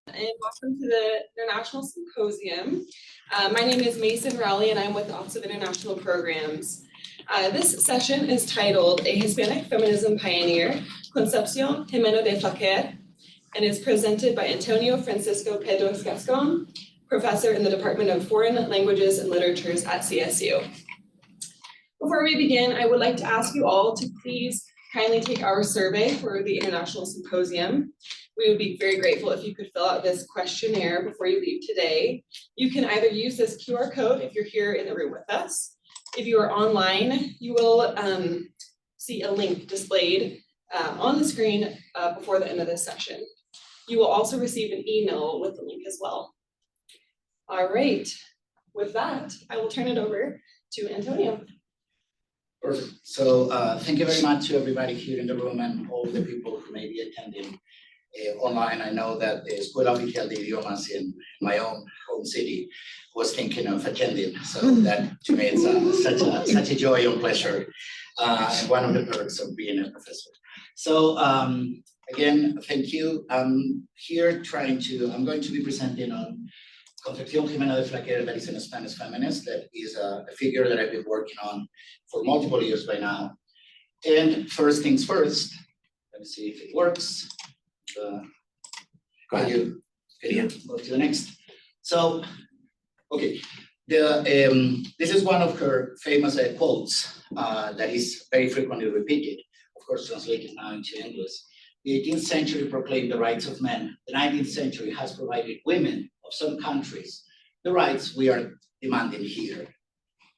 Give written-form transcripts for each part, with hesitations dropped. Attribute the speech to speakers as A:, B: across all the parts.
A: And welcome to the International Symposium. My name is Mason Rowley and I'm with the Office of International Programs. This session is titled A Hispanic Feminism Pioneer, Concepcio, Gimeno de Flaquer, and is presented by Antonio Francisco Pedros Gascon, professor in the Department of Foreign Languages and Literatures at CSU. Before we begin, I would like to ask you all to please kindly take our survey for the International Symposium. We would be very grateful if you could fill out this questionnaire before you leave today. You can either use this QR code if you're here in the room with us. If you are online, you will see a link displayed on the screen before the end of this session. You will also receive an email with the link as well. All right, with that, I will turn it over to Antonio.
B: Perfect. So thank you very much to everybody here in the room and all the people who may be attending online. I know that the Escuela Oficial de Idiomas in my own home city was thinking of attending. So that to me is such a joy and pleasure, and one of the perks of being a professor. So again, thank you. I'm going to be presenting on Concepcio Gimeno de Flaquer, that is a Spanish feminist, that is a figure that I've been working on for multiple years by now. And first things first, let me see if it works. Go ahead. Go to the next. So, okay, this is one of her famous quotes that is very frequently repeated, of course translated now into English. The 18th century proclaimed the rights of men. The 19th century has provided women of some countries the rights we are demanding here.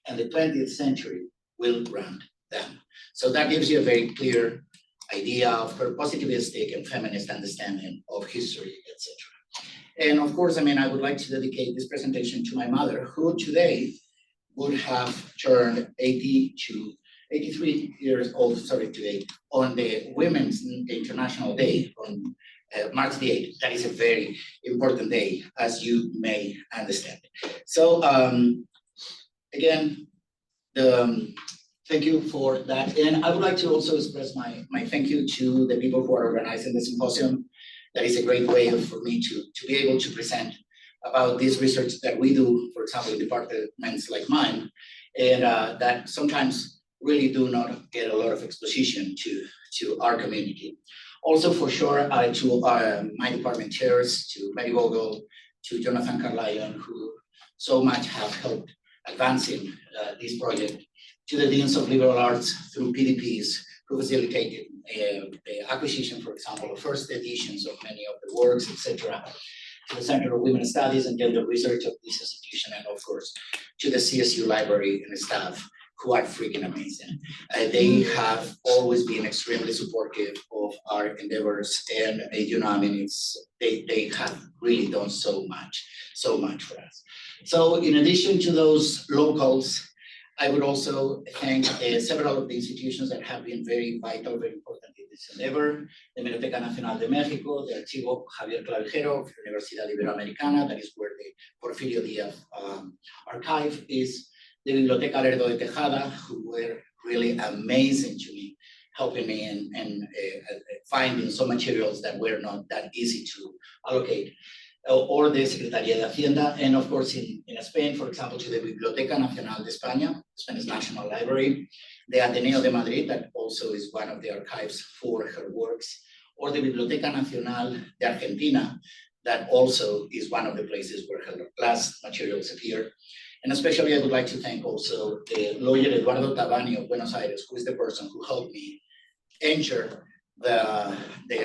B: And the 20th century will grant them. So that gives you a very clear idea of her positivistic and feminist understanding of history, etc. And of course, I would like to dedicate this presentation to my mother, who today would have turned 83 years old, today, on the Women's International Day on March the 8th. That is a very important day, as you may understand. So again, thank you for that. And I would like to also express my thank you to the people who are organizing the symposium. That is a great way for me to be able to present about this research that we do, for example, in departments like mine, and that sometimes really do not get a lot of exposition to our community. Also, for sure, to my department chairs, to Mary Vogel, to Jonathan Carlion, who so much have helped advancing this project, to the Deans of Liberal Arts through PDPs, who facilitated the acquisition, for example, of first editions of many of the works, etc., to the Center of Women's Studies and Gender Research of this institution, and of course, to the CSU library and staff, who are freaking amazing. They have always been extremely supportive of our endeavors, and they have really done so much for us. So in addition to those locals, I would also thank several of the institutions that have been very vital, very important in this endeavor. The Biblioteca Nacional de México, the Archivo Javier Clavijero of the Universidad Iberoamericana, that is where the Porfirio Díaz archive is. The Biblioteca Lerdo de Tejada, who were really amazing to me, helping me in finding some materials that were not that easy to allocate. Or the Secretaría de Hacienda, and of course in Spain, for example, to the Biblioteca Nacional de España, Spanish National Library, the Ateneo de Madrid, that also is one of the archives for her works, or the Biblioteca Nacional de Argentina, that also is one of the places where her last materials appear. And especially I would like to thank also the lawyer Eduardo Tabani of Buenos Aires, who is the person who helped me enter the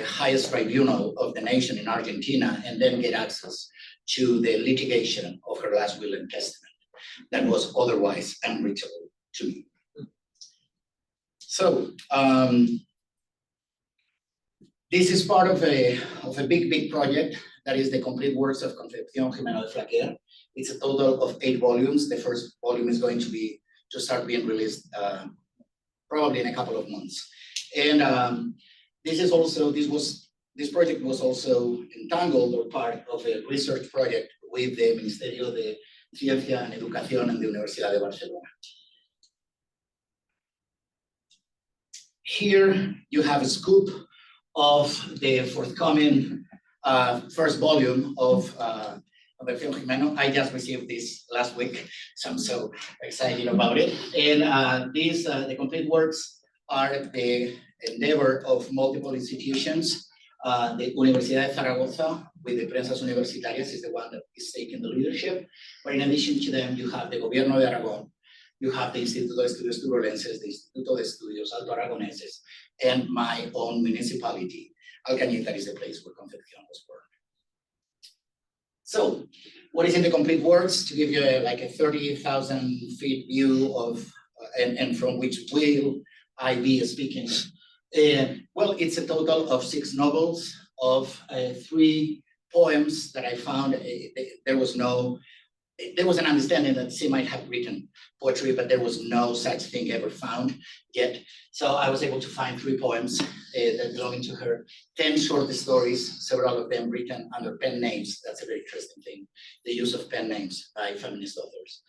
B: highest tribunal of the nation in Argentina, and then get access to the litigation of her last will and testament that was otherwise unreachable to me. So this is part of a big project that is the complete works of Concepcio Gimeno de Flaquer. It's a total of 8 volumes. The first volume is going to start being released probably in a couple of months. And this project was also entangled or part of a research project with the Ministerio de Ciencia and Educación and the Universidad de Barcelona. Here you have a scoop of the forthcoming first volume of Concepcio Gimeno. I just received this last week, so I'm so excited about it. And these, the complete works are the endeavor of multiple institutions. The Universidad de Zaragoza, with the Prensas Universitarias, is the one that is taking the leadership. But in addition to them, you have the Gobierno de Aragón, you have the Instituto de Estudios Turolenses, the Instituto de Estudios Alto Aragoneses, and my own municipality, Alcañiz, is the place where Concepción was born. So, what is in the complete works? To give you like a 30,000 feet view of, and from which will I be speaking? Well, it's a total of 6 novels, of 3 poems that I found. There was an understanding that she might have written poetry, but there was no such thing ever found yet. So I was able to find 3 poems that belong to her, 10 short stories, several of them written under pen names. That's a very interesting thing, the use of pen names by feminist authors.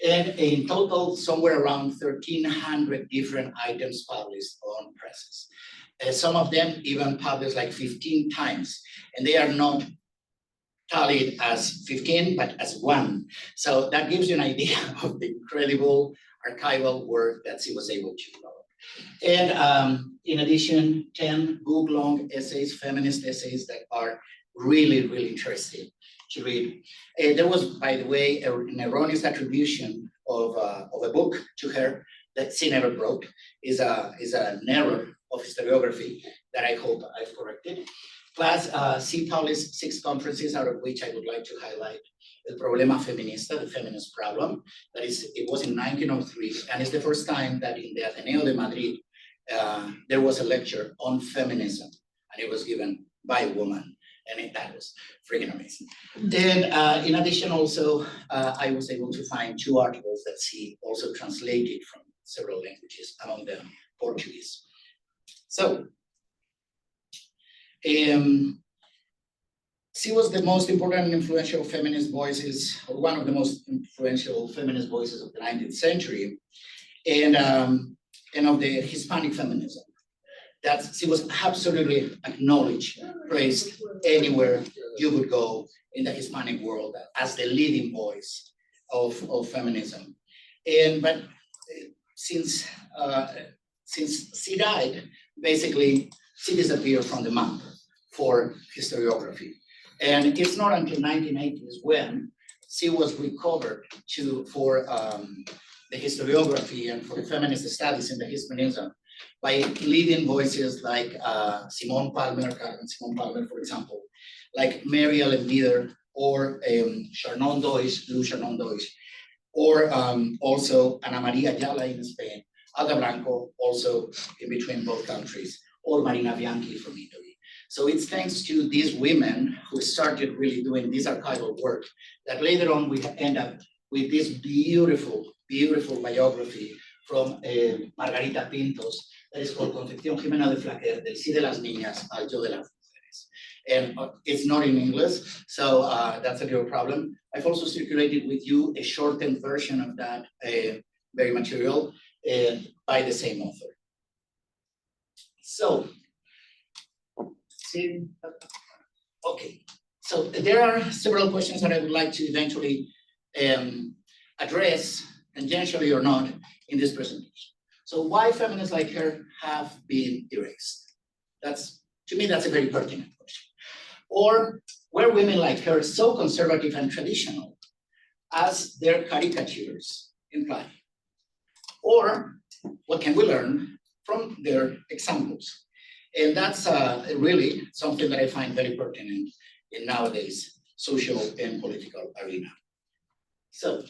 B: And in total, somewhere around 1,300 different items published on presses. Some of them even published like 15 times, and they are not tallied as 15, but as 1. So that gives you an idea of the incredible archival work that she was able to develop. And in addition, 10 book-long essays, feminist essays that are really, really interesting to read. There was, by the way, an erroneous attribution of a book to her that she never wrote. Is an error of historiography that I hope I've corrected. Plus, she published 6 conferences, out of which I would like to highlight El Problema Feminista, the feminist problem. That is, it was in 1903, and it's the first time that in the Ateneo de Madrid, there was a lecture on feminism, and it was given by a woman, and that was freaking amazing. And in addition, also, I was able to find 2 articles that she also translated from several languages, among them Portuguese. So, she was the most important and influential feminist voices, or one of the most influential feminist voices of the 19th century, and of the Hispanic feminism. That she was absolutely acknowledged, praised anywhere you would go in the Hispanic world as the leading voice of feminism. But since she died, basically, she disappeared from the map for historiography. And it's not until 1980s when she was recovered for the historiography and for the feminist studies in the Hispanism by leading voices like Simone Palmer, for example, like Mary Ellen Bieder, or Charnon Deutsch, Lou Charnon Deutsch, or also Ana Maria Ayala in Spain, Alda Blanco also in between both countries, or Marina Bianchi from Italy. So it's thanks to these women who started really doing this archival work that later on we end up with this beautiful, beautiful biography from Margarita Pintos that is called Concepción Gimeno de Flaquer, del sí de las niñas al yo de las mujeres. And it's not in English, so that's a little problem. I've also circulated with you a shortened version of that very material by the same author. So, okay, so there are several questions that I would like to eventually address, tangentially or not, in this presentation. So why feminists like her have been erased? To me, that's a very pertinent question. Or were women like her so conservative and traditional as their caricatures imply? Or what can we learn from their examples? And that's really something that I find very pertinent in nowadays social and political arena. So,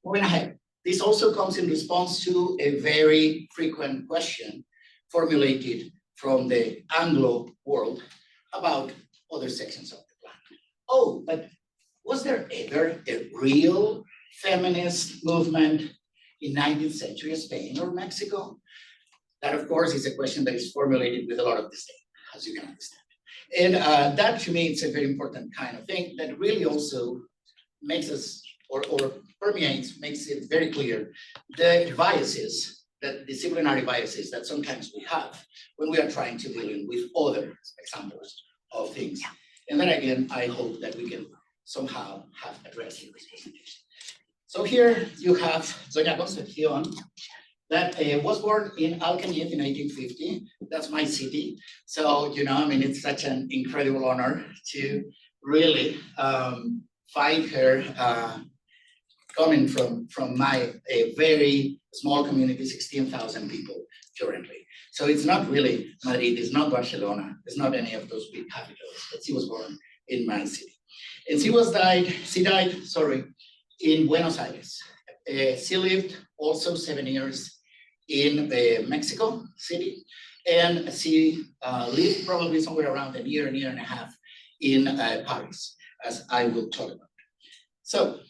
B: moving ahead. This also comes in response to a very frequent question formulated from the Anglo world about other sections of the planet. Oh, but was there ever a real feminist movement in 19th century Spain or Mexico? That, of course, is a question that is formulated with a lot of disdain, as you can understand. And that, to me, it's a very important kind of thing that really also makes us, or permeates, makes it very clear the biases, the disciplinary biases that sometimes we have when we are trying to deal with other examples of things. And then again, I hope that we can somehow have addressed in this presentation. So here you have Doña Concepcion, that was born in Alcañiz in 1850. That's my city. So, you know, I mean, it's such an incredible honor to really find her coming from my very small community, 16,000 people currently. So it's not really Madrid, it's not Barcelona, it's not any of those big capitals, but she was born in my city. And she died, in Buenos Aires. She lived also 7 years in Mexico City, and she lived probably somewhere around a year and a half in Paris, as I will talk about. So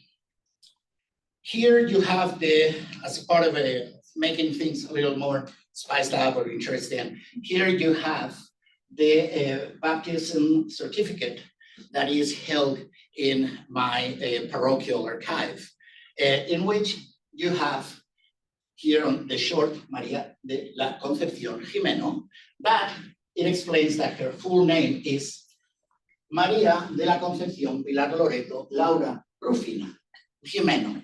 B: here you have as part of making things a little more spiced up or interesting, here you have the baptism certificate that is held in my parochial archive, in which you have here on the short María de la Concepción Gimeno, but it explains that her full name is María de la Concepción Pilar Loreto Laura Rufina Gimeno.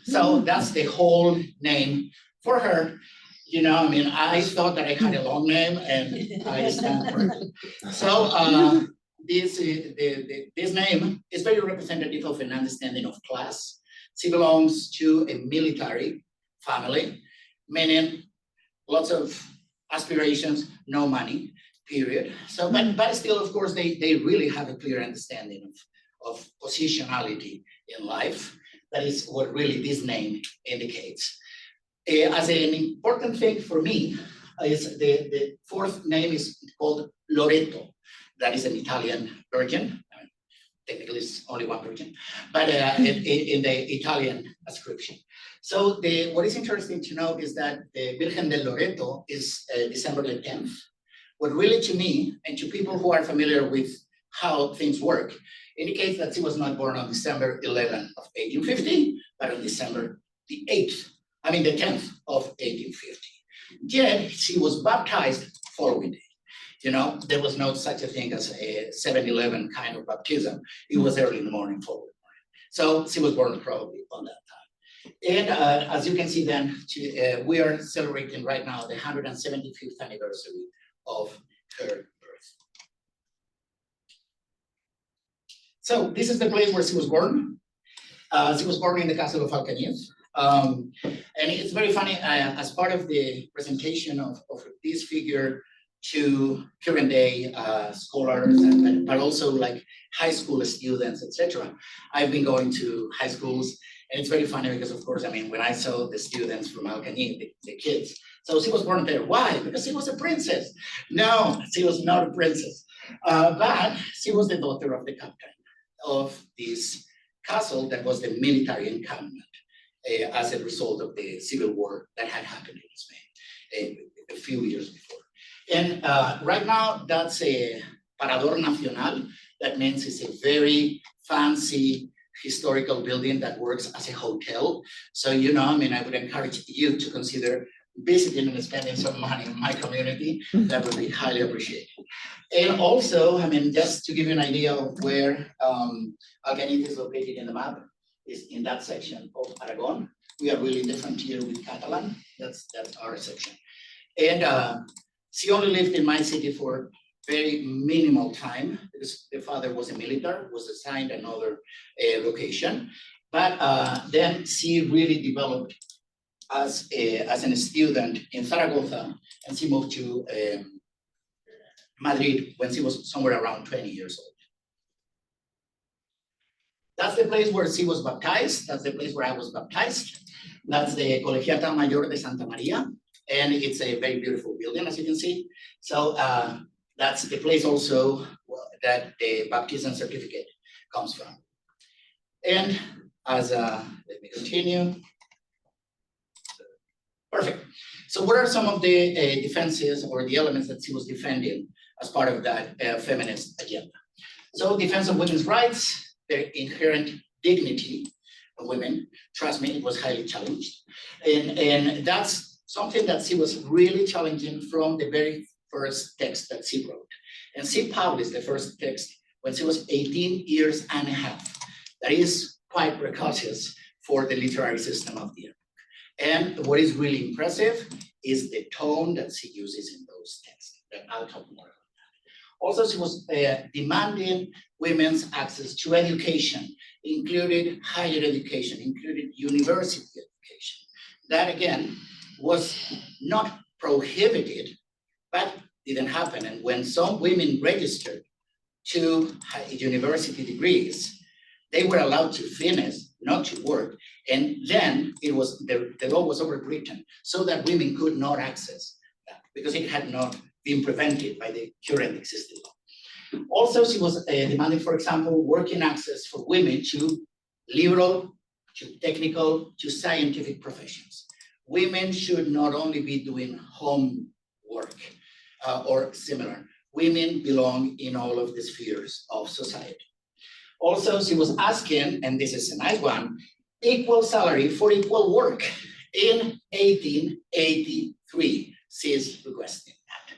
B: So that's the whole name for her. You know, I mean, I thought that I had a long name and I stand corrected. So this name is very representative of an understanding of class. She belongs to a military family, meaning lots of aspirations, no money, period. So, but still, of course, they really have a clear understanding of positionality in life. That is what really this name indicates. As an important thing for me is the fourth name is called Loreto. That is an Italian virgin. Technically, it's only one virgin, but in the Italian ascription. So what is interesting to note is that the Virgen del Loreto is December the 10th. What really to me, and to people who are familiar with how things work, indicates that she was not born on December 11th of 1850, but on December the 10th of 1850. Yet she was baptized following day. You know, there was no such a thing as a 7-11 kind of baptism. It was early in the morning, following morning. So she was born probably on that time. And as you can see then, we are celebrating right now the 175th anniversary of her birth. So this is the place where she was born. She was born in the castle of Alcañiz. And it's very funny, as part of the presentation of this figure to current day scholars, but also like high school students, etc. I've been going to high schools, and it's very funny because, of course, I mean, when I saw the students from Alcañiz, the kids, so she was born there. Why? Because she was a princess. No, she was not a princess, but she was the daughter of the captain of this castle that was the military encampment as a result of the civil war that had happened in Spain a few years before. And right now, that's a Parador Nacional. That means it's a very fancy historical building that works as a hotel. So, you know, I mean, I would encourage you to consider visiting and spending some money in my community. That would be highly appreciated. And also, I mean, just to give you an idea of where Alcañiz is located in the map, is in that section of Aragon. We are really in the frontier with Catalan. That's our section. And she only lived in my city for very minimal time because the father was a military, was assigned another location. But then she really developed as a student in Zaragoza, and she moved to Madrid when she was somewhere around 20 years old. That's the place where she was baptized. That's the place where I was baptized. That's the Colegiata Mayor de Santa Maria. And it's a very beautiful building, as you can see. So that's the place also that the baptism certificate comes from. And as, let me continue. Perfect. So what are some of the defenses or the elements that she was defending as part of that feminist agenda? So defense of women's rights, their inherent dignity of women. Trust me, it was highly challenged. And that's something that she was really challenging from the very first text that she wrote. And she published the first text when she was 18 years and a half. That is quite precocious for the literary system of the era. And what is really impressive is the tone that she uses in those texts, that I'll talk more about that. Also, she was demanding women's access to education, included higher education, included university education. That again was not prohibited, but didn't happen. And when some women registered to university degrees, they were allowed to finish, not to work. And then it was the law was overwritten so that women could not access that because it had not been prevented by the current existing law. Also, she was demanding, for example, working access for women to liberal, to technical, to scientific professions. Women should not only be doing home work or similar. Women belong in all of the spheres of society. Also, she was asking, and this is a nice one, equal salary for equal work in 1883. She is requesting that.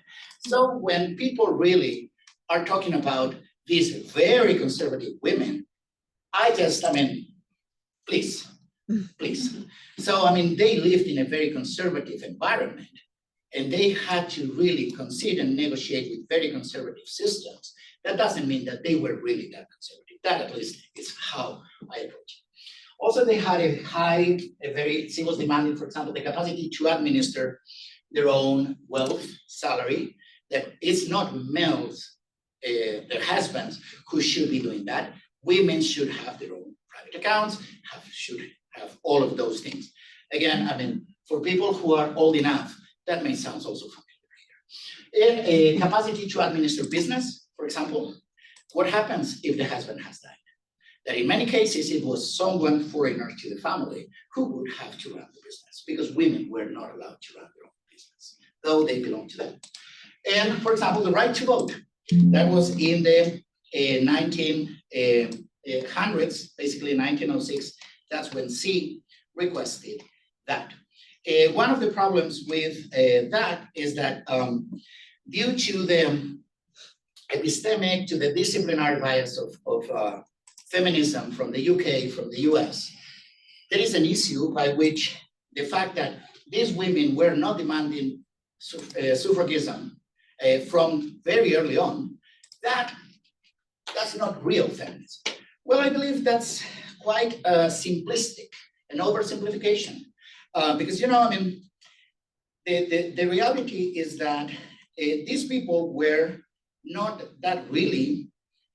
B: So when people really are talking about these very conservative women, please. So, they lived in a very conservative environment, and they had to really consider and negotiate with very conservative systems. That doesn't mean that they were really that conservative. That at least is how I approach it. Also, they had she was demanding, for example, the capacity to administer their own wealth, salary, that it's not males, their husbands, who should be doing that. Women should have their own private accounts, should have all of those things. Again, for people who are old enough, that may sound also familiar here. In a capacity to administer business, for example, what happens if the husband has died? That in many cases, it was someone foreigner to the family who would have to run the business because women were not allowed to run their own business, though they belonged to them. And for example, the right to vote, that was in the 1900s, basically 1906, that's when she requested that. One of the problems with that is that due to the epistemic, to the disciplinary bias of feminism from the UK, from the US, there is an issue by which the fact that these women were not demanding suffragism from very early on, that's not real feminism. Well, I believe that's quite simplistic, an oversimplification. Because, the reality is that these people were not that really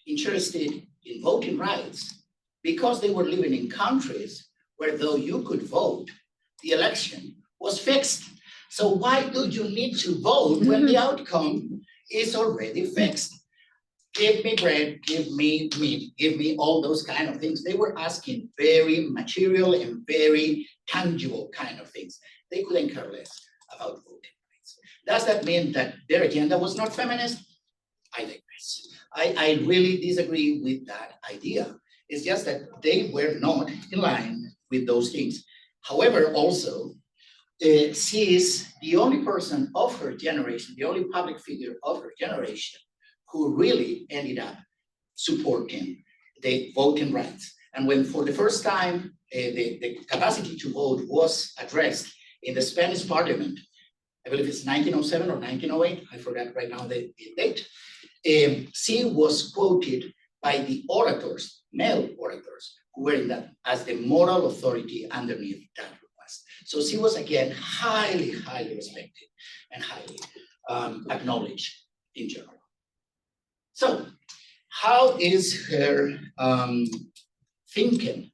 B: interested in voting rights because they were living in countries where though you could vote, the election was fixed. So why do you need to vote when the outcome is already fixed? Give me bread, give me meat, give me all those kind of things. They were asking very material and very tangible kind of things. They couldn't care less about voting rights. Does that mean that their agenda was not feminist? I digress. I really disagree with that idea. It's just that they were not in line with those things. However, also, she is the only person of her generation, the only public figure of her generation who really ended up supporting the voting rights. And when for the first time, the capacity to vote was addressed in the Spanish parliament, I believe it's 1907 or 1908, I forgot right now the date, she was quoted by the orators, male orators, who were in that as the moral authority underneath that request. So she was again highly, highly respected and highly acknowledged in general. So how is her thinking?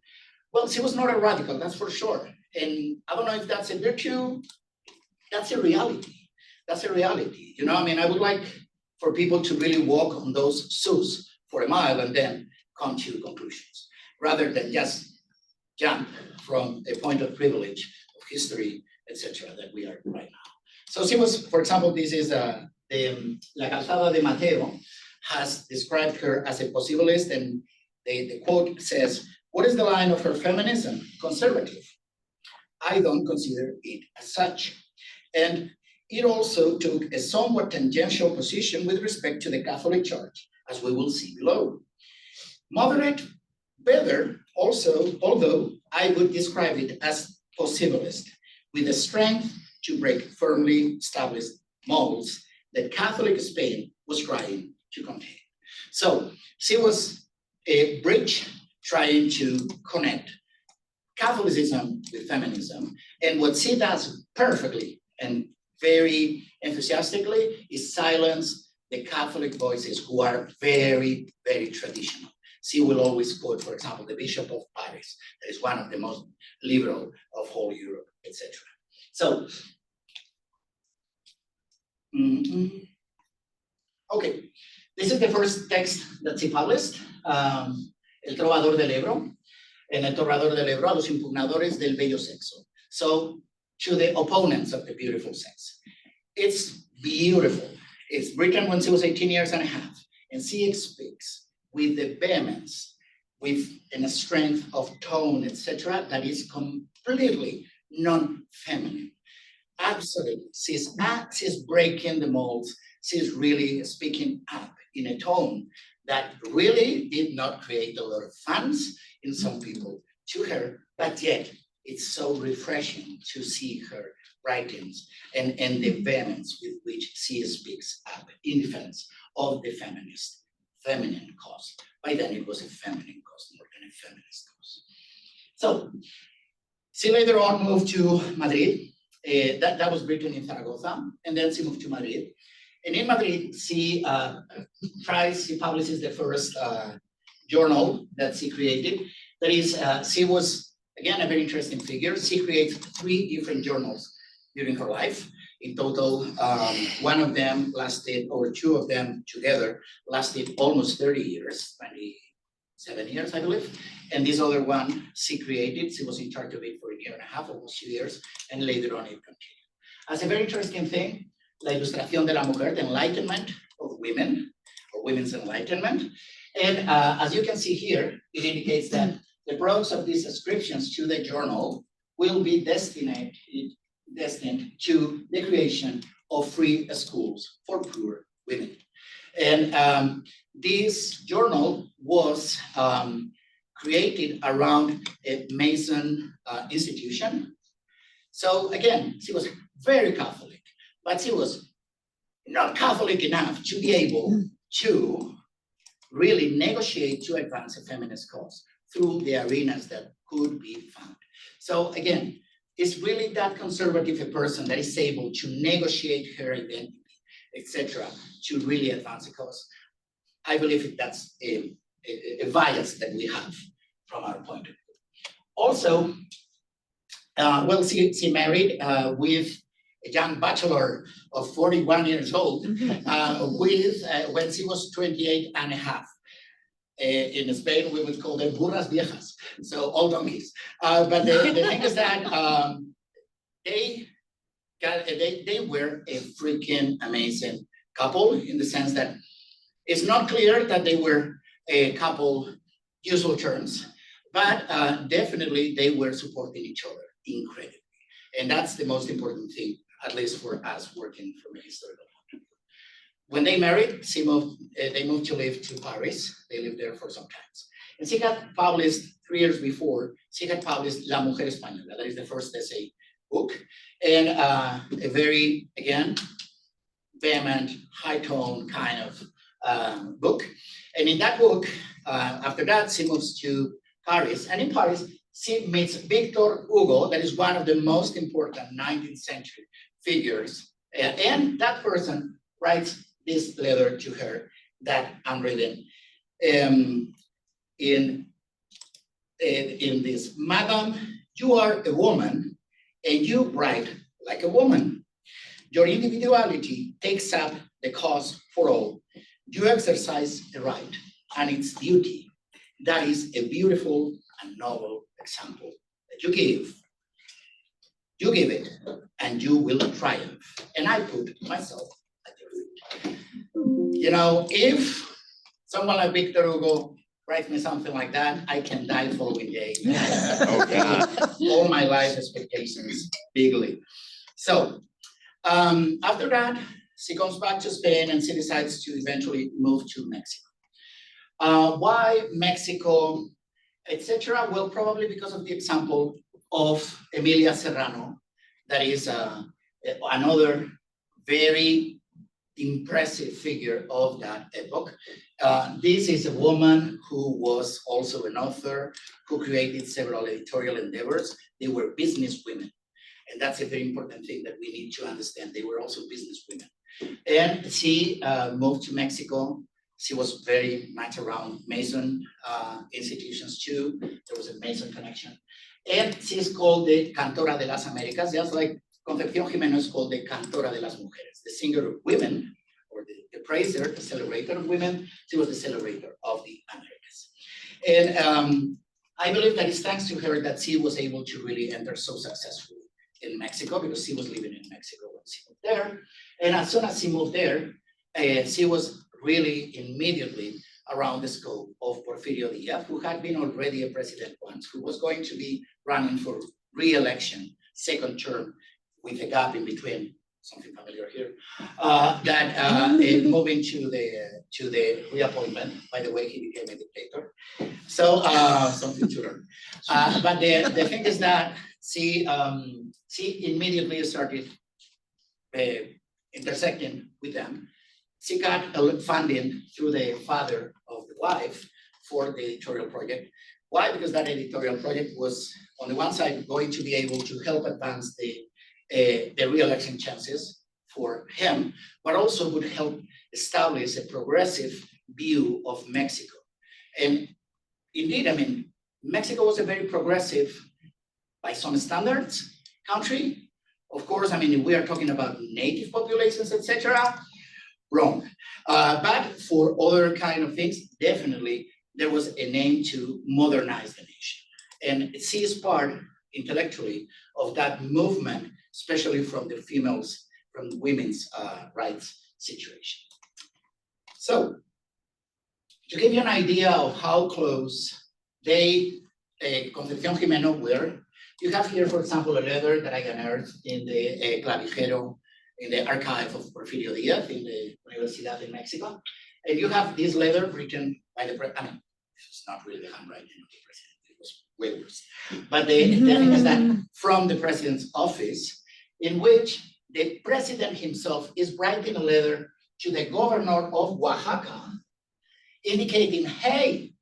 B: Well, she was not a radical, that's for sure. And I don't know if that's a virtue, that's a reality. That's a reality. I would like for people to really walk on those shoes for a mile and then come to conclusions, rather than just jump from a point of privilege, of history, etc., that we are right now. So she was, for example, this is La Calzada de Mateo, has described her as a possibilist, and the quote says, "What is the line of her feminism? Conservative. I don't consider it as such." And it also took a somewhat tangential position with respect to the Catholic Church, as we will see below. Moderate, better also, although I would describe it as possibilist, with the strength to break firmly established molds that Catholic Spain was trying to contain. So she was a bridge trying to connect Catholicism with feminism, and what she does perfectly and very enthusiastically is silence the Catholic voices who are very, very traditional. She will always quote, for example, the Bishop of Paris, that is one of the most liberal of whole Europe, etc. So, okay, this is the first text that she published, El Trovador del Ebro, en El Trovador del Ebro, a los impugnadores del bello sexo. So, to the opponents of the beautiful sex. It's beautiful. It's written when she was 18 years and a half, and she speaks with the vehemence, with a strength of tone, etc., that is completely non-feminine. Absolutely. She's breaking the molds. She's really speaking up in a tone that really did not create a lot of fans in some people to her, but yet it's so refreshing to see her writings and the vehemence with which she speaks up in defense of the feminine cause. By then it was a feminine cause more than a feminist cause. So she later on moved to Madrid. That was written in Zaragoza, and then she moved to Madrid. And in Madrid, she publishes the first journal that she created. That is, she was, again, a very interesting figure. She created 3 different journals during her life. In total, one of them lasted, or 2 of them together, lasted almost 30 years, 27 years, I believe. And this other one she created, she was in charge of it for 1.5 years, almost 2 years, and later on it continued. As a very interesting thing, La Ilustración de la Mujer, the enlightenment of women, or women's enlightenment. And as you can see here, it indicates that the products of these subscriptions to the journal will be destined to the creation of free schools for poor women. And this journal was created around a Mason institution. So again, she was very Catholic, but she was not Catholic enough to be able to really negotiate to advance a feminist cause through the arenas that could be found. So again, it's really that conservative a person that is able to negotiate her identity, etc., to really advance a cause. I believe that's a bias that we have from our point of view. Also, well, she married with a young bachelor of 41 years old when she was 28 and a half. In Spain, we would call them burras viejas, so old donkeys. But the thing is that they were a freaking amazing couple, in the sense that it's not clear that they were a couple usual terms, but definitely they were supporting each other incredibly. And that's the most important thing, at least for us working from a historical point of view. When they married, they moved to live to Paris. They lived there for some time. And she had published 3 years before, she had published La Mujer Española, that is the first essay book, and a very, again, vehement, high tone kind of book. And in that book, after that, she moves to Paris. And in Paris, she meets Victor Hugo, that is one of the most important 19th century figures. And that person writes this letter to her that I'm reading in this. Madam, you are a woman and you write like a woman. Your individuality takes up the cause for all. You exercise a right and its duty. That is a beautiful and noble example that you give. You give it and you will triumph. And I put myself at your feet. You know, if someone like Victor Hugo writes me something like that, I can die following day. All my life expectations bigly. So after that, she comes back to Spain and she decides to eventually move to Mexico. Why Mexico, etc.? Well, probably because of the example of Emilia Serrano, that is another very impressive figure of that epoch. This is a woman who was also an author, who created several editorial endeavors. They were business women. And that's a very important thing that we need to understand. They were also business women. And she moved to Mexico. She was very much around Mason institutions too. There was a Mason connection. And she's called the Cantora de las Americas, just like Concepción Gimeno is called the Cantora de las Mujeres, the singer of women, or the praiser, the celebrator of women. She was the celebrator of the Americas. And I believe that it's thanks to her that she was able to really enter so successfully in Mexico, because she was living in Mexico when she moved there. And as soon as she moved there, she was really immediately around the scope of Porfirio Diaz, who had been already a president once, who was going to be running for re-election, second term, with a gap in between, something familiar here, moving to the reappointment. By the way, he became a dictator. So something to learn. But the thing is that she immediately started intersecting with them. She got funding through the father of the wife for the editorial project. Why? Because that editorial project was, on the one side, going to be able to help advance the re-election chances for him, but also would help establish a progressive view of Mexico. And indeed, I mean, Mexico was a very progressive, by some standards, country. Of course, I mean, if we are talking about native populations, etc., wrong. But for other kind of things, definitely there was an aim to modernize the nation. And she is part, intellectually, of that movement, especially from the females, from the women's rights situation. So, to give you an idea of how close they, Concepción Gimeno, were, you have here, for example, a letter that I unearthed in the clavijero, in the archive of Porfirio Diaz in the Universidad de Mexico. And you have this letter written by the president. I mean, it's not really the handwriting of the president, it was way worse. But the thing is that from the president's office, in which the president himself is writing a letter to the governor of Oaxaca, indicating, hey,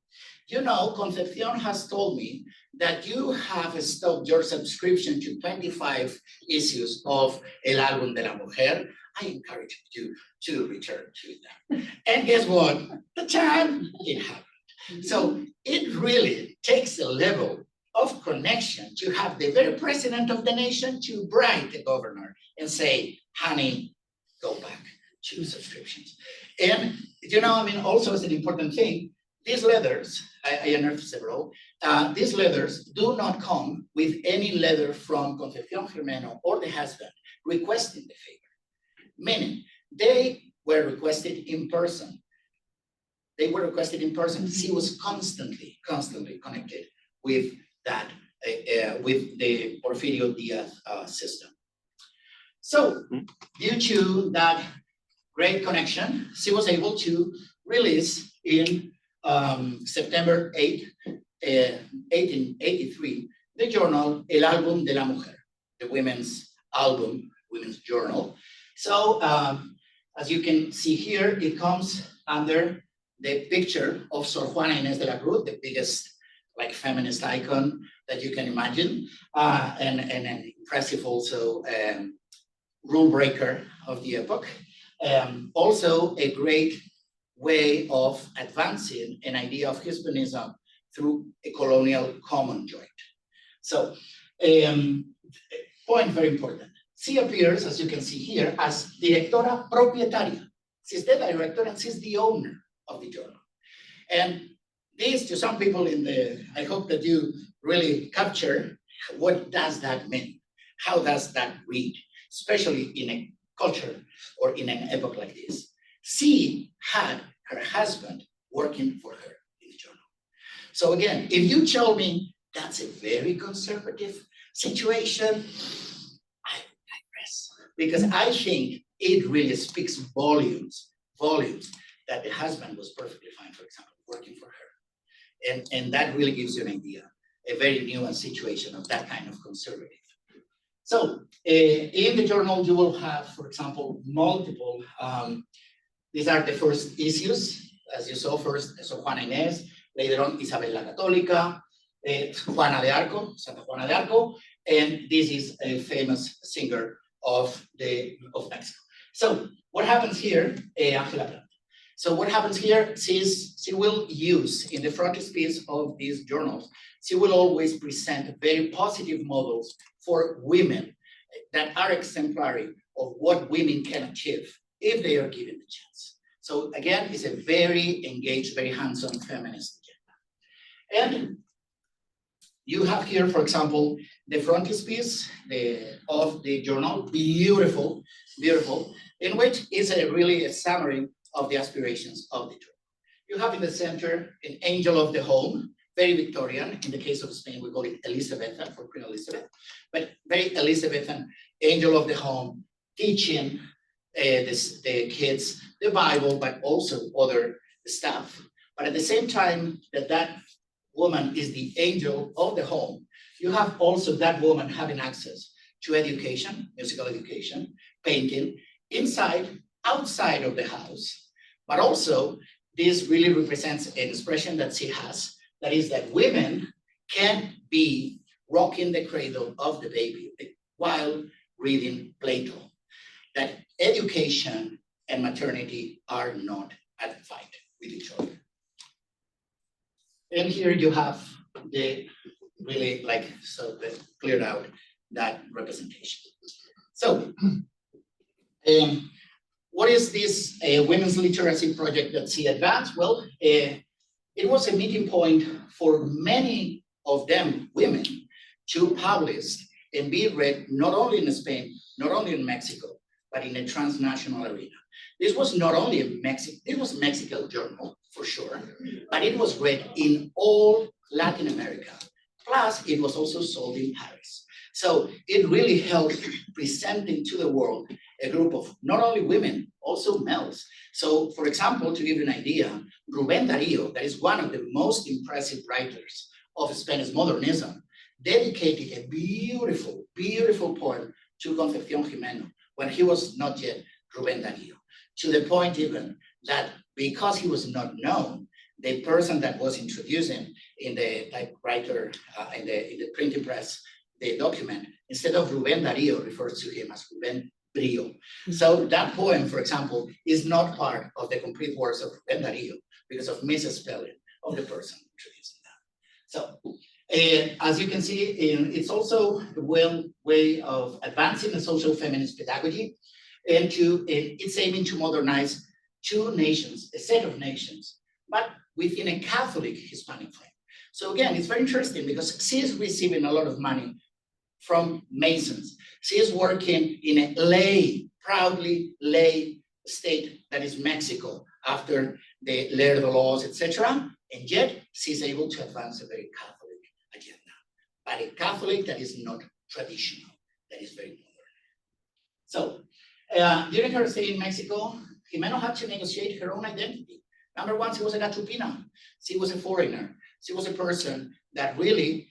B: you know, Concepcion has told me that you have stopped your subscription to 25 issues of El Álbum de la Mujer. I encourage you to return to them. And guess what? The time it happened. So it really takes a level of connection to have the very president of the nation to write the governor and say, honey, go back to subscriptions. And, you know, I mean, also as an important thing, these letters, I unearthed several, these letters do not come with any letter from Concepción Gimeno or the husband requesting the favor. Meaning, they were requested in person. They were requested in person. She was constantly connected with that, with the Porfirio Diaz system. So, due to that great connection, she was able to release in September 8, 1883, the journal El Álbum de la Mujer, the women's album, women's journal. So, as you can see here, it comes under the picture of Sor Juana Inés de la Cruz, the biggest like feminist icon that you can imagine, and an impressive also rule breaker of the epoch. Also a great way of advancing an idea of Hispanism through a colonial common joint. So, point very important. She appears, as you can see here, as directora propietaria. She's the director and she's the owner of the journal. And this, to some people in the, I hope that you really capture what does that mean? How does that read? Especially in a culture or in an epoch like this. She had her husband working for her in the journal. So again, if you tell me that's a very conservative situation, I digress. Because I think it really speaks volumes that the husband was perfectly fine, for example, working for her. And that really gives you an idea, a very nuanced situation of that kind of conservative. So in the journal, you will have, for example, multiple, these are the first issues, as you saw first, so Juana Inés, later on Isabel la Católica, Juana de Arco, Santa Juana de Arco, and this is a famous singer of Mexico. So what happens here, Angela Brandt. So what happens here, she will use in the frontispiece of these journals, she will always present very positive models for women that are exemplary of what women can achieve if they are given the chance. So again, it's a very engaged, very hands-on feminist agenda. And you have here, for example, the frontispiece of the journal, beautiful, beautiful, in which is really a summary of the aspirations of the journal. You have in the center an angel of the home, very Victorian. In the case of Spain, we call it Elizabethan for Queen Elizabeth, but very Elizabethan, angel of the home, teaching the kids the Bible, but also other stuff. But at the same time that woman is the angel of the home, you have also that woman having access to education, musical education, painting, inside, outside of the house. But also, this really represents an expression that she has, that is that women can be rocking the cradle of the baby while reading Plato. That education and maternity are not at fight with each other. And here you have the really cleared out that representation. So, what is this women's literacy project that she advanced? Well, it was a meeting point for many of them women to publish and be read not only in Spain, not only in Mexico, but in a transnational arena. This was not only a Mexican journal, for sure, but it was read in all Latin America. Plus, it was also sold in Paris. So it really helped presenting to the world a group of not only women, also males. So, for example, to give you an idea, Rubén Darío, that is one of the most impressive writers of Spanish modernism, dedicated a beautiful, beautiful poem to Concepción Gimeno when he was not yet Rubén Darío, to the point even that because he was not known, the person that was introducing in the typewriter, in the printing press, the document, instead of Rubén Darío, refers to him as Rubén Brío. So that poem, for example, is not part of the complete works of Rubén Darío because of misspelling of the person introducing that. So, as you can see, it's also a way of advancing the social feminist pedagogy, and it's aiming to modernize two nations, a set of nations, but within a Catholic Hispanic frame. So again, it's very interesting because she is receiving a lot of money from Masons. She is working in a proudly lay state that is Mexico after the Laird laws, etc. And yet she's able to advance a very Catholic agenda, but a Catholic that is not traditional, that is very modern. So during her stay in Mexico, Gimeno had to negotiate her own identity. Number one, she was a Gatupina. She was a foreigner. She was a person that really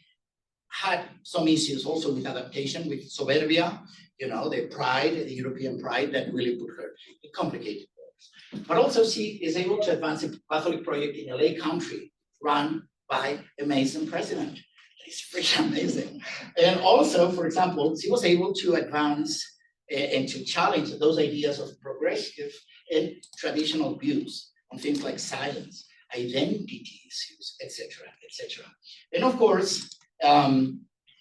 B: had some issues also with adaptation, with soberbia, the pride, the European pride that really put her in complicated waters. But also she is able to advance a Catholic project in a lay country run by a Mason president. That is pretty amazing. And also, for example, she was able to advance and to challenge those ideas of progressive and traditional views on things like silence, identity issues, etc., etc. And of course,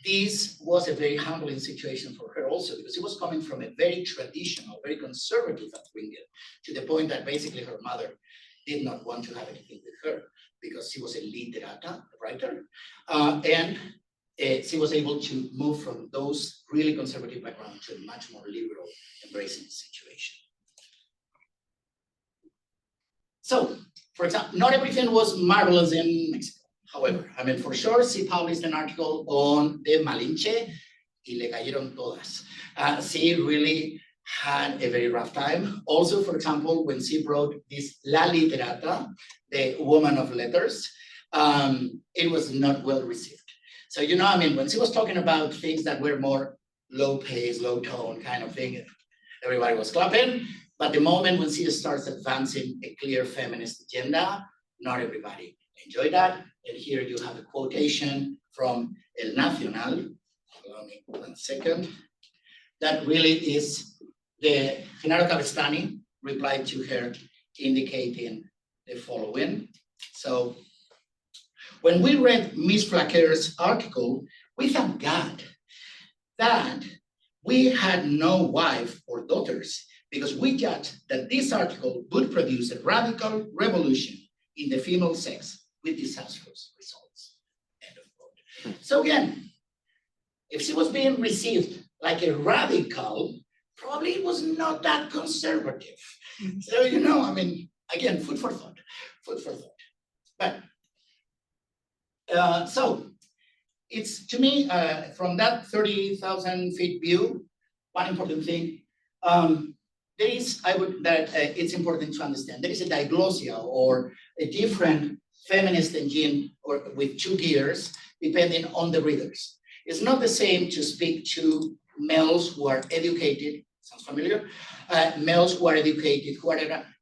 B: this was a very humbling situation for her also, because she was coming from a very traditional, very conservative upbringing, to the point that basically her mother did not want to have anything with her because she was a literata, a writer, and she was able to move from those really conservative background to a much more liberal, embracing situation. So, for example, not everything was marvelous in Mexico. However, for sure, she published an article on the Malinche y le cayeron todas. She really had a very rough time. Also, for example, when she wrote this La Literata, the woman of letters, it was not well received. So, you know, I mean, when she was talking about things that were more low pace, low tone kind of thing, everybody was clapping. But the moment when she starts advancing a clear feminist agenda, not everybody enjoyed that. And here you have a quotation from El Nacional. Allow me 1 second. That really is the Genaro Cabestany replied to her, indicating the following. So, when we read Miss Flaquer's article, we thank God that we had no wife or daughters, because we judged that this article would produce a radical revolution in the female sex with disastrous results. End of quote. So again, if she was being received like a radical, probably it was not that conservative. So, you know, I mean, again, food for thought, food for thought. But, so, it's, to me, from that 30,000 feet view, one important thing, there is, it's important to understand, there is a diglossia or a different feminist engine or with 2 gears, depending on the readers. It's not the same to speak to males who are educated, sounds familiar? Males who are educated,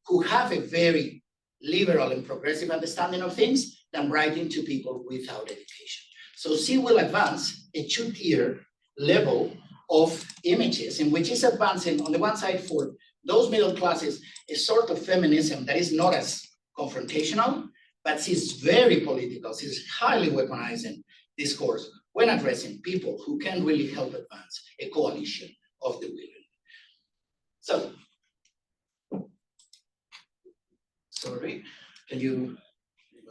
B: who have a very liberal and progressive understanding of things than writing to people without education. So she will advance a 2-tier level of images in which is advancing on the one side for those middle classes, a sort of feminism that is not as confrontational, but she's very political. She's highly weaponizing discourse when addressing people who can really help advance a coalition of the women. So, sorry, can you?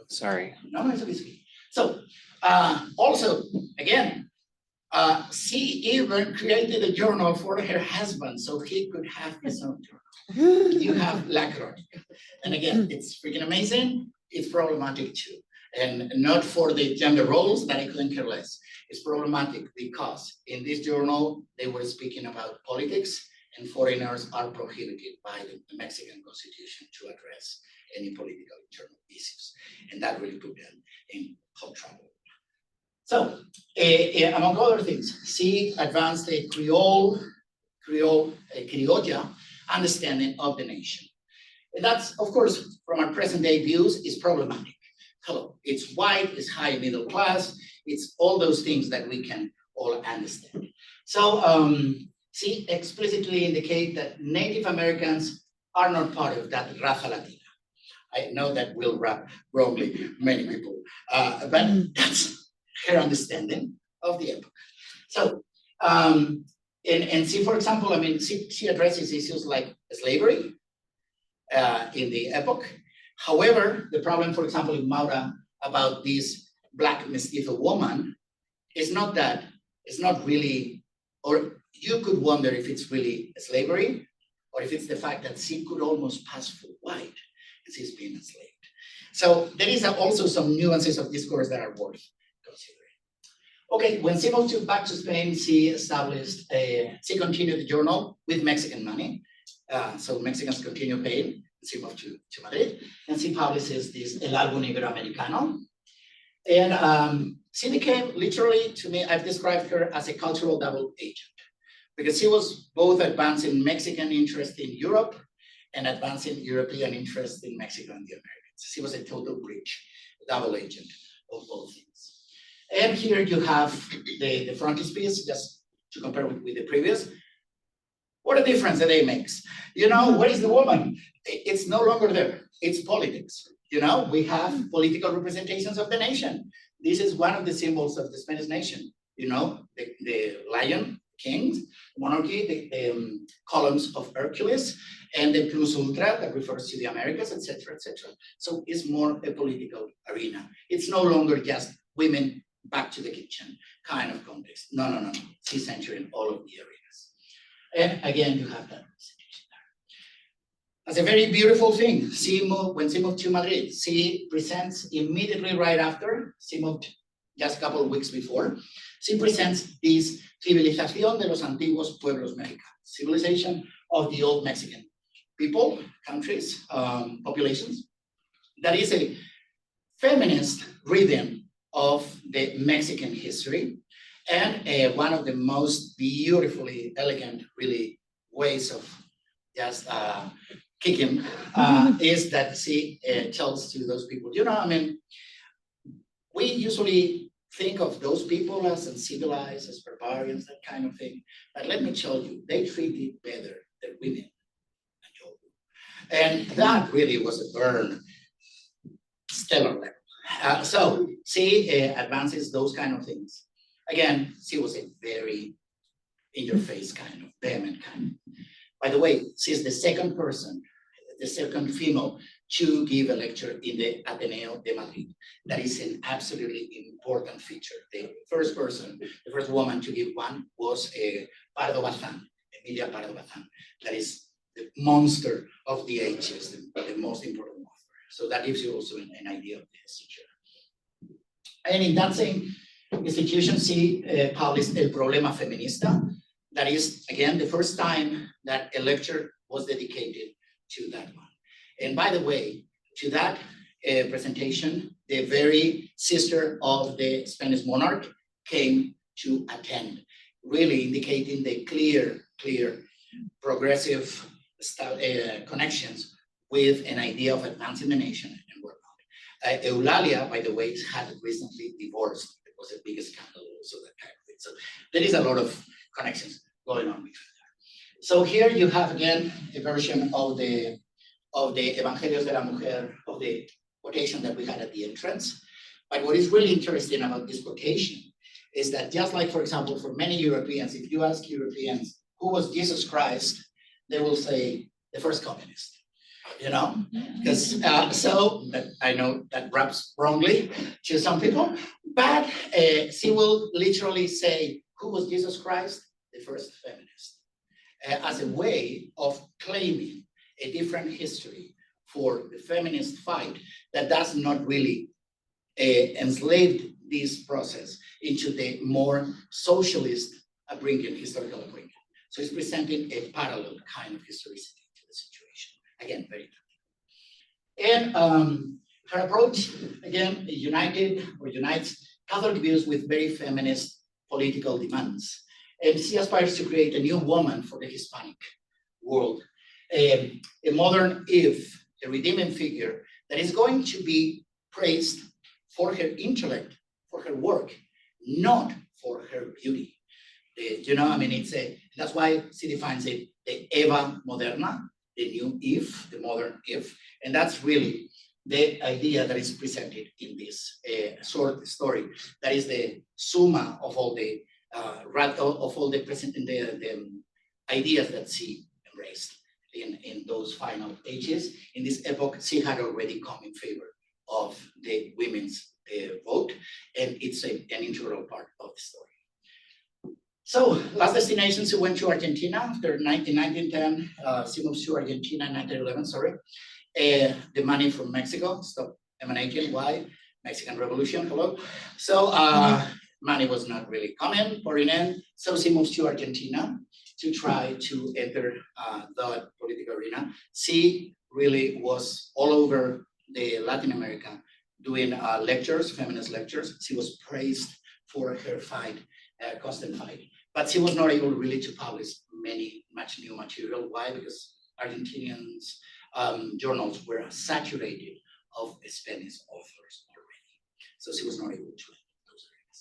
C: Sorry.
B: No, it's okay. So, also, again, she even created a journal for her husband so he could have his own journal. You have Flaquer. And again, it's freaking amazing. It's problematic too. And not for the gender roles that I couldn't care less. It's problematic because in this journal, they were speaking about politics, and foreigners are prohibited by the Mexican Constitution to address any political internal issues. And that really put them in hot trouble. So, among other things, she advanced a criolla understanding of the nation. And that's, of course, from our present day views, is problematic. Hello, it's white, it's high middle class, it's all those things that we can all understand. So, she explicitly indicate that Native Americans are not part of that Raza Latina. I know that will rub wrongly many people, but that's her understanding of the epoch. So, and see, for example, I mean, she addresses issues like slavery in the epoch. However, the problem, for example, in Maura about this black mestizo woman is not that, it's not really, or you could wonder if it's really slavery or if it's the fact that she could almost pass for white and she's being enslaved. So there is also some nuances of discourse that are worth considering. Okay, when she moved back to Spain, she established, she continued the journal with Mexican money. So Mexicans continue paying. She moved to Madrid, and she publishes this El Álbum Iberoamericano. And she became, literally, to me, I've described her as a cultural double agent, because she was both advancing Mexican interest in Europe and advancing European interest in Mexico and the Americas. She was a total bridge, double agent of both things. And here you have the frontispiece, just to compare with the previous. What a difference a day makes. You know, where is the woman? It's no longer there. It's politics. You know, we have political representations of the nation. This is one of the symbols of the Spanish nation. You know, the lion, king, monarchy, the columns of Hercules, and the plus ultra that refers to the Americas, etc., etc. So it's more a political arena. It's no longer just women back to the kitchen kind of context. No, no, no, no. She's entering all of the areas. And again, you have that representation there. As a very beautiful thing, when she moved to Madrid, she presents immediately right after, she moved just a couple of weeks before, she presents this Civilización de los Antiguos Pueblos Mexicanos, civilization of the old Mexican people, countries, populations. That is a feminist reading of the Mexican history, and one of the most beautifully elegant, really, ways of just kicking is that she tells to those people, you know, I mean, we usually think of those people as uncivilized, as barbarians, that kind of thing. But let me tell you, they treated better than women. And that really was a burn, stellar level. So she advances those kind of things. Again, she was a very in-your-face kind of vehement kind. By the way, she's the second person, the second female to give a lecture in the Ateneo de Madrid. That is an absolutely important feature. The first person, the first woman to give one was Pardo Bazán, Emilia Pardo Bazán. That is the monster of the ages, the most important author. So that gives you also an idea of the history. And in that same institution, she published El Problema Feminista. That is, again, the first time that a lecture was dedicated to that one. And by the way, to that presentation, the very sister of the Spanish monarch came to attend, really indicating the clear progressive connections with an idea of advancing the nation and whatnot. Eulalia, by the way, had recently divorced. It was the biggest scandal, also that kind of thing. So there is a lot of connections going on between them. So here you have again a version of the Evangelios de la Mujer, of the quotation that we had at the entrance. But what is really interesting about this quotation is that just like, for example, for many Europeans, if you ask Europeans who was Jesus Christ, they will say the first communist, you know? Because so I know that rubs wrongly to some people, but she will literally say, who was Jesus Christ? The first feminist, as a way of claiming a different history for the feminist fight that does not really enslave this process into the more socialist upbringing, historical upbringing. So it's presenting a parallel kind of historicity to the situation. Again, very interesting. And her approach, again, unites Catholic views with very feminist political demands. And she aspires to create a new woman for the Hispanic world. A modern Eve, a redeeming figure that is going to be praised for her intellect, for her work, not for her beauty. You know, I mean, that's why she defines it the Eva Moderna, the new Eve, the modern Eve, and that's really the idea that is presented in this short story. That is the summa of all the ideas that she embraced in those final pages. In this epoch, she had already come in favor of the women's vote, and it's an integral part of the story. So, last destination, she went to Argentina after 1910. She moves to Argentina in 1911, sorry. The money from Mexico stopped emanating. Why? Mexican Revolution, hello. So, money was not really pouring in. So she moves to Argentina to try to enter the political arena. She really was all over Latin America doing lectures, feminist lectures. She was praised for her fight, constant fight. But she was not able really to publish much new material. Why? Because Argentinians' journals were saturated of Spanish authors already. So she was not able to enter those areas.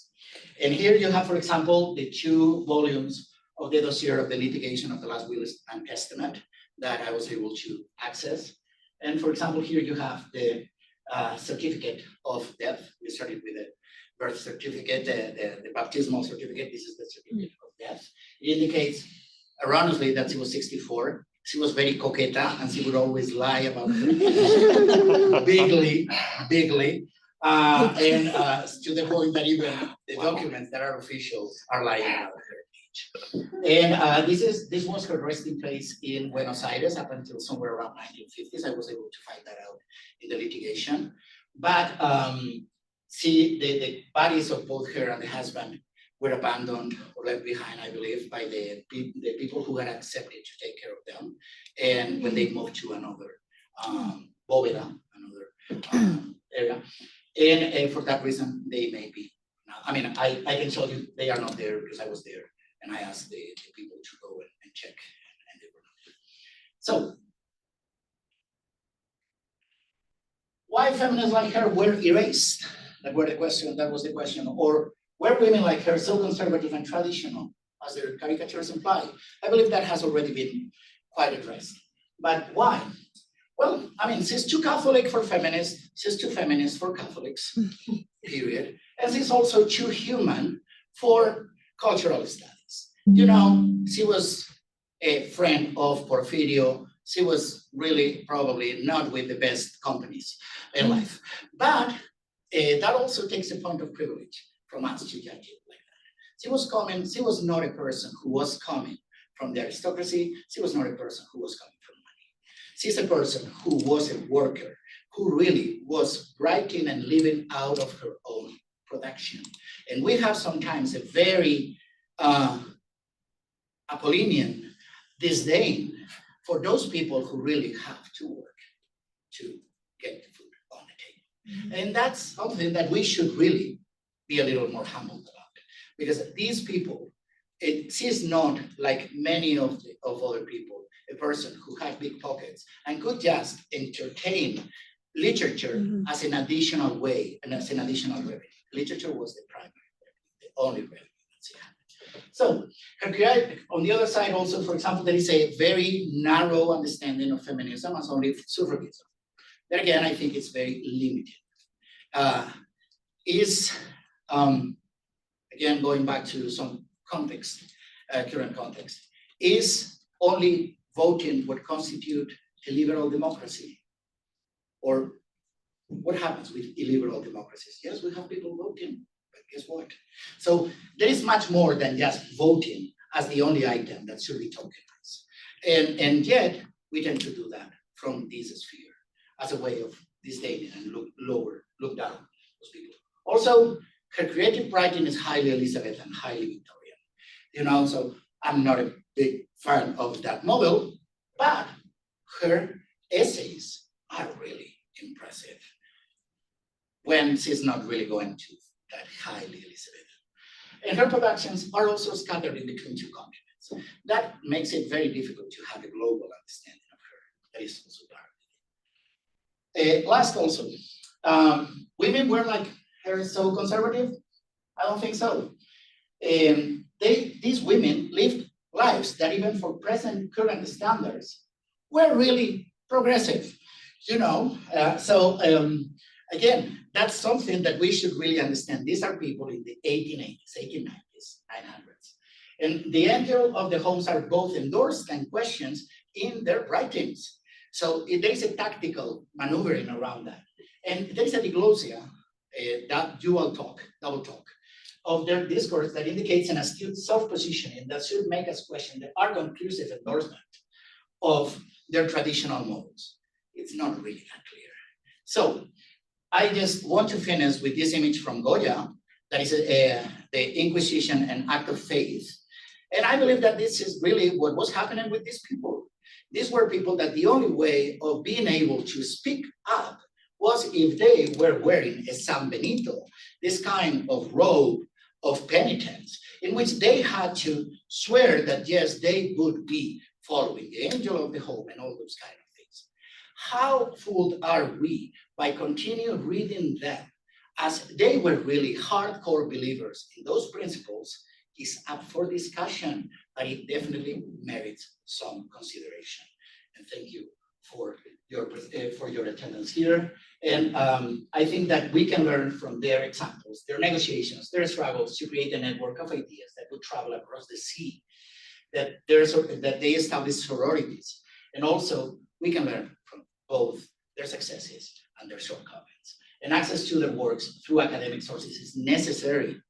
B: And here you have, for example, the 2 volumes of the dossier of the litigation of the last will and testament that I was able to access. And for example, here you have the certificate of death. We started with the birth certificate, the baptismal certificate. This is the certificate of death. It indicates erroneously that she was 64. She was very coqueta, and she would always lie about her bigly. And to the point that even the documents that are official are lying about her. And this was her resting place in Buenos Aires up until somewhere around 1950s. I was able to find that out in the litigation. But the bodies of both her and the husband were abandoned or left behind, I believe, by the people who had accepted to take care of them. And when they moved to another Bóveda, another area. And for that reason, they may be. I mean, I can tell you they are not there because I was there and I asked the people to go and check, and they were not there. So, why feminists like her were erased? That was the question. Or were women like her so conservative and traditional as their caricatures imply? I believe that has already been quite addressed. But why? Well, I mean, she's too Catholic for feminists, she's too feminist for Catholics, period. And she's also too human for cultural studies. You know, she was a friend of Porfirio. She was really probably not with the best companies in life. But that also takes a point of privilege from us to judge it like that. She was not a person who was coming from the aristocracy. She was not a person who was coming from money. She's a person who was a worker, who really was writing and living out of her own production. And we have sometimes a very Apollinian disdain for those people who really have to work to get the food on the table. And that's something that we should really be a little more humble about, because these people, she's not like many of other people, a person who had big pockets and could just entertain literature as an additional way and as an additional revenue. Literature was the primary revenue, the only revenue that she had. So, on the other side also, for example, there is a very narrow understanding of feminism as only suffragism. There again, I think it's very limited. Again, going back to some context, current context, is only voting what constitute a liberal democracy? Or what happens with illiberal democracies? Yes, we have people voting, but guess what? So there is much more than just voting as the only item that should be tokenized. And yet, we tend to do that from this sphere as a way of disdaining and look down those people. Also, her creative writing is highly Elizabethan, highly Victorian. You know, so I'm not a big fan of that model, but her essays are really impressive when she's not really going to that highly Elizabethan. And her productions are also scattered in between two continents. That makes it very difficult to have a global understanding of her. That is also part. Last also, women were like her so conservative? I don't think so. These women lived lives that even for present current standards were really progressive, you know. Again, that's something that we should really understand. These are people in the 1880s, 1890s, 900s. And the angel of the homes are both endorsed and questioned in their writings. So there is a tactical maneuvering around that. And there is a diglosia, that double talk of their discourse that indicates an astute self-positioning that should make us question the all-conclusive endorsement of their traditional models. It's not really that clear. So I just want to finish with this image from Goya, that is the Inquisition and Act of Faith. And I believe that this is really what was happening with these people. These were people that the only way of being able to speak up was if they were wearing a San Benito, this kind of robe of penitence, in which they had to swear that yes, they would be following the angel of the home and all those kind of things. How fooled are we by continue reading them as they were really hardcore believers in those principles is up for discussion, but it definitely merits some consideration. And thank you for your attendance here. And I think that we can learn from their examples, their negotiations, their struggles to create a network of ideas that would travel across the sea, that they established sororities. And also we can learn from both their successes and their shortcomings. And access to their works through academic sources is necessary.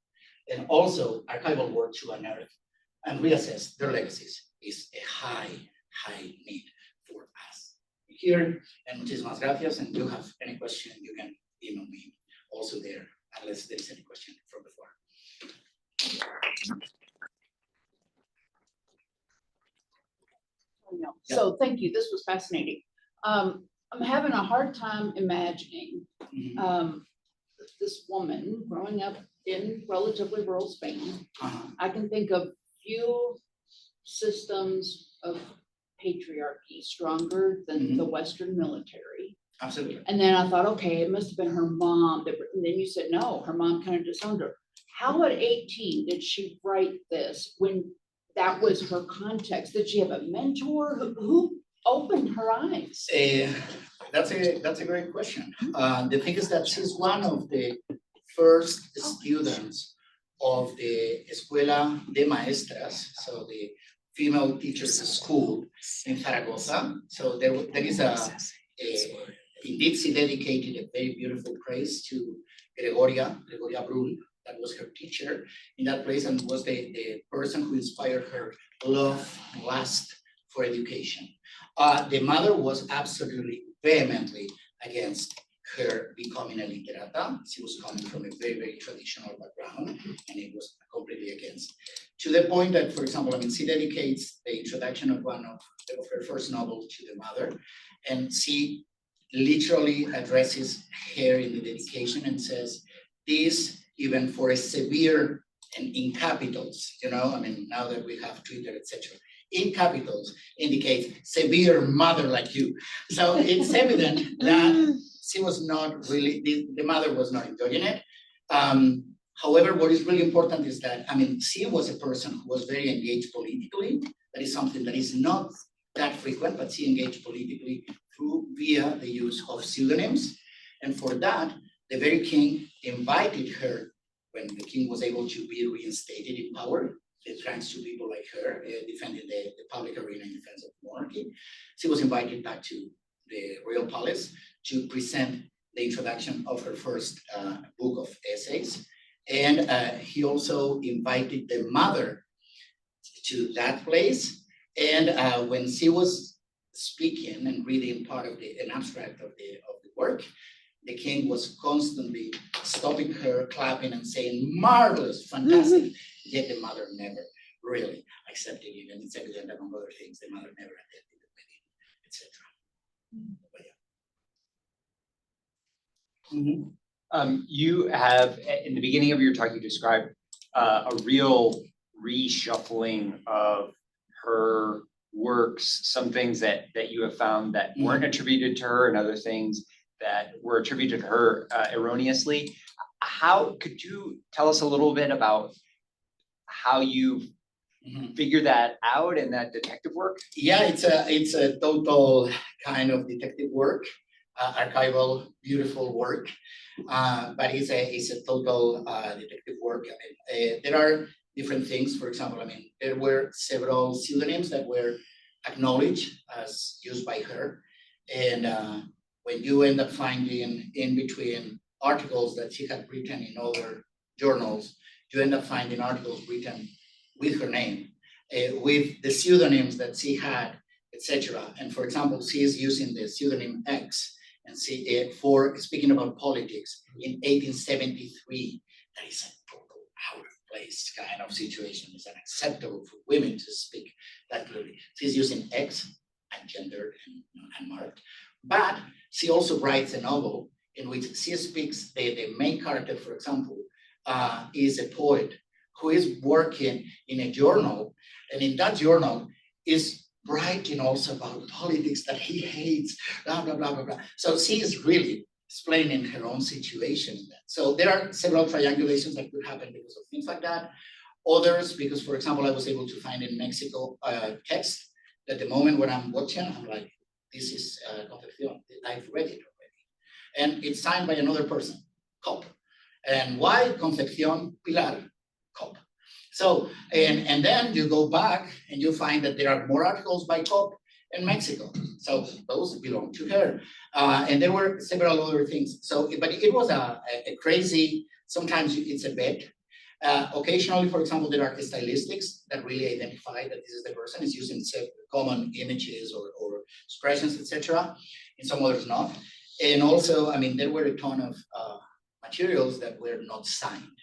B: And also archival work to unearth and reassess their legacies is a high need for us here. And muchísimas gracias. And if you have any question, you can email me also there, unless there is any question from the floor.
C: So thank you. This was fascinating. I'm having a hard time imagining this woman growing up in relatively rural Spain. I can think of few systems of patriarchy stronger than the Western military.
B: Absolutely.
C: And then I thought, okay, it must have been her mom. And then you said, no, her mom kind of disowned her. How at 18 did she write this when that was her context? Did she have a mentor? Who opened her eyes?
B: That's a great question. The thing is that she's one of the first students of the Escuela de Maestras, so the female teachers school in Zaragoza. So there is indeed she dedicated a very beautiful praise to Gregoria Brun. That was her teacher in that place and was the person who inspired her love and lust for education. The mother was absolutely vehemently against her becoming a literata. She was coming from a very, very traditional background and it was completely against. To the point that, for example, she dedicates the introduction of one of her first novels to the mother, and she literally addresses her in the dedication and says, this even for a severe, and in capitals, now that we have Twitter, etc., in capitals indicates severe mother like you. So it's evident that she was not really, the mother was not enjoying it. However, what is really important is that, she was a person who was very engaged politically. That is something that is not that frequent, but she engaged politically via the use of pseudonyms. And for that, the very king invited her, when the king was able to be reinstated in power, thanks to people like her defending the public arena in defense of monarchy. She was invited back to the royal palace to present the introduction of her first book of essays. And he also invited the mother to that place. And when she was speaking and reading part of an abstract of the work, the king was constantly stopping her, clapping and saying, marvelous, fantastic. Yet the mother never really accepted it. And it's evident among other things, the mother never attended the wedding, etc.
D: You have, in the beginning of your talk, you described a real reshuffling of her works, some things that you have found that weren't attributed to her and other things that were attributed to her erroneously. How could you tell us a little bit about how you figured that out in that detective work?
B: Yeah, it's a total kind of detective work, archival, beautiful work, but it's a total detective work. There are different things. For example, there were several pseudonyms that were acknowledged as used by her, and when you end up finding in between articles that she had written in other journals, you end up finding articles written with her name, with the pseudonyms that she had, etc. And for example, she is using the pseudonym X, and she, for speaking about politics in 1873, that is a total out of place kind of situation. It's unacceptable for women to speak that clearly. She's using X, ungendered and unmarked, but she also writes a novel in which she speaks, the main character, for example, is a poet who is working in a journal, and in that journal is writing also about politics that he hates, blah, blah, blah, blah, blah. So she is really explaining her own situation in that. So there are several triangulations that could happen because of things like that. Others, because for example, I was able to find in Mexico text that the moment when I'm watching, I'm like, this is Concepcion, I've read it already. And it's signed by another person, Cop. And why Concepcion Pilar, Cop? So, and then you go back and you find that there are more articles by Cop in Mexico. So those belong to her. And there were several other things. So, but it was a crazy, sometimes it's a bet. Occasionally, for example, there are stylistics that really identify that this is the person is using common images or expressions, etc. In some others not. And also, I mean, there were a ton of materials that were not signed.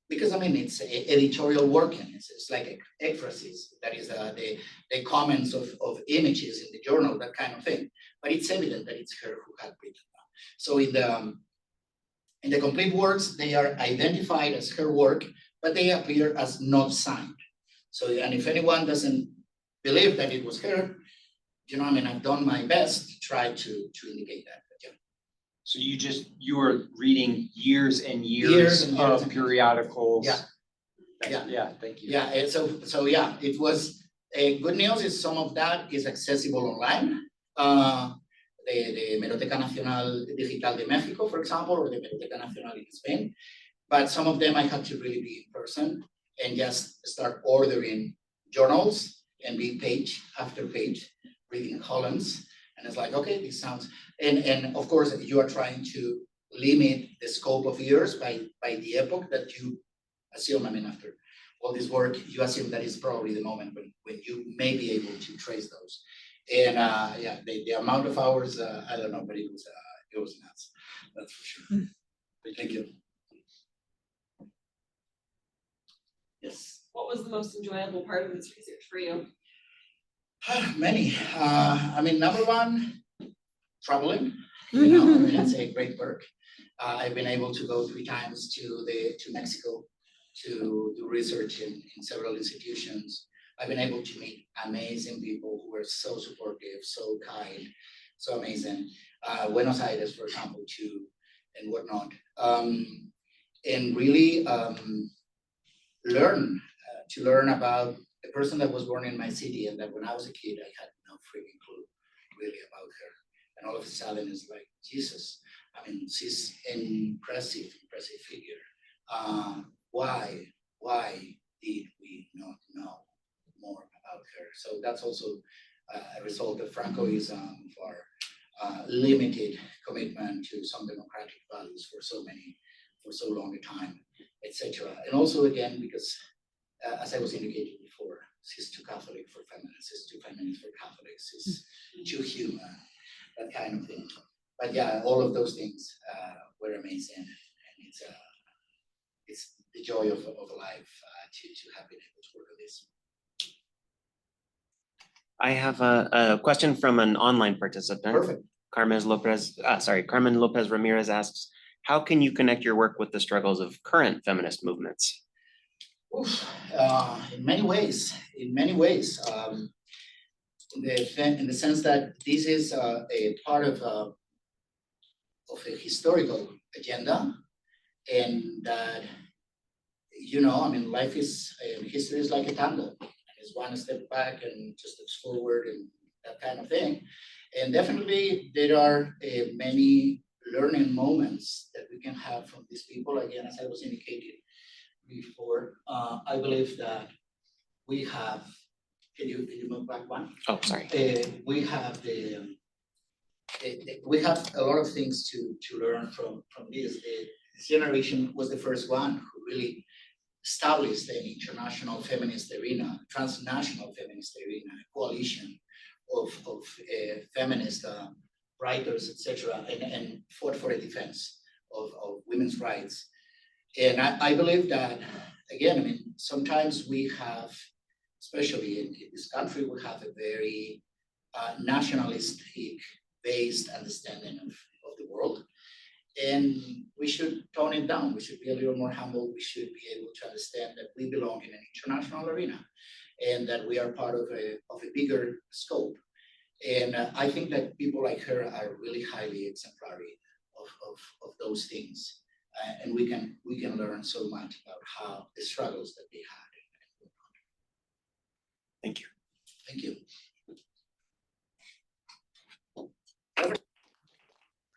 B: because I mean, it's editorial working. It's like ekphrasis. That is the comments of images in the journal, that kind of thing. But it's evident that it's her who had written that. So in the complete works, they are identified as her work, but they appear as not signed. So, and if anyone doesn't believe that it was her, I mean, I've done my best to try to indicate that. But yeah.
D: So you were reading years and
B: Years
D: years
B: and years
D: of
B: and-
D: periodicals.
B: Yeah. Yeah.
D: Yeah, thank you.
B: Yeah, and so yeah, it was, good news is some of that is accessible online. The Hemeroteca Nacional Digital de Mexico, for example, or the Hemeroteca Nacional in Spain. But some of them I had to really be in person and just start ordering journals and be page after page, reading columns. And it's like, okay, this sounds, and of course, you are trying to limit the scope of years by the epoch that you assume. I mean, after all this work, you assume that is probably the moment when you may be able to trace those. And yeah, the amount of hours, I don't know, but it was nuts. That's for sure. Thank you. Yes.
A: What was the most enjoyable part of this research for you?
B: Many. I mean, number one, traveling. I mean, it's a great perk. I've been able to go 3 times to Mexico to do research in several institutions. I've been able to meet amazing people who were so supportive, so kind, so amazing. Buenos Aires, for example, too, and whatnot. And really learn about the person that was born in my city, and that when I was a kid, I had no freaking clue really about her. And all of a sudden, it's like, Jesus, I mean, she's an impressive figure. Why did we not know more about her? So that's also a result of Francoism, for limited commitment to some democratic values for so long a time, etc. And also again, because as I was indicating before, she's too Catholic for feminists, she's too feminist for Catholics, she's too human, that kind of thing. But yeah, all of those things were amazing, and it's the joy of life to have been able to work on this.
E: I have a question from an online participant.
B: Perfect.
E: Carmen Lopez Ramirez asks, how can you connect your work with the struggles of current feminist movements?
B: In many ways, in the sense that this is a part of a historical agenda, and that, I mean, life is, history is like a tango. It's one step back and just steps forward and that kind of thing. And definitely there are many learning moments that we can have from these people. Again, as I was indicating before, I believe that we have, can you move back one?
E: Oh, sorry.
B: We have we have a lot of things to learn from this. This generation was the first one who really established an international feminist arena, transnational feminist arena, a coalition of feminist writers, etc., and fought for a defense of women's rights. And I believe that, again, I mean, sometimes we have, especially in this country, we have a very nationalistic based understanding of the world. And we should tone it down. We should be a little more humble. We should be able to understand that we belong in an international arena and that we are part of a bigger scope. And I think that people like her are really highly exemplary of those things. And we can learn so much about how the struggles that they had.
E: Thank you.
B: Thank you.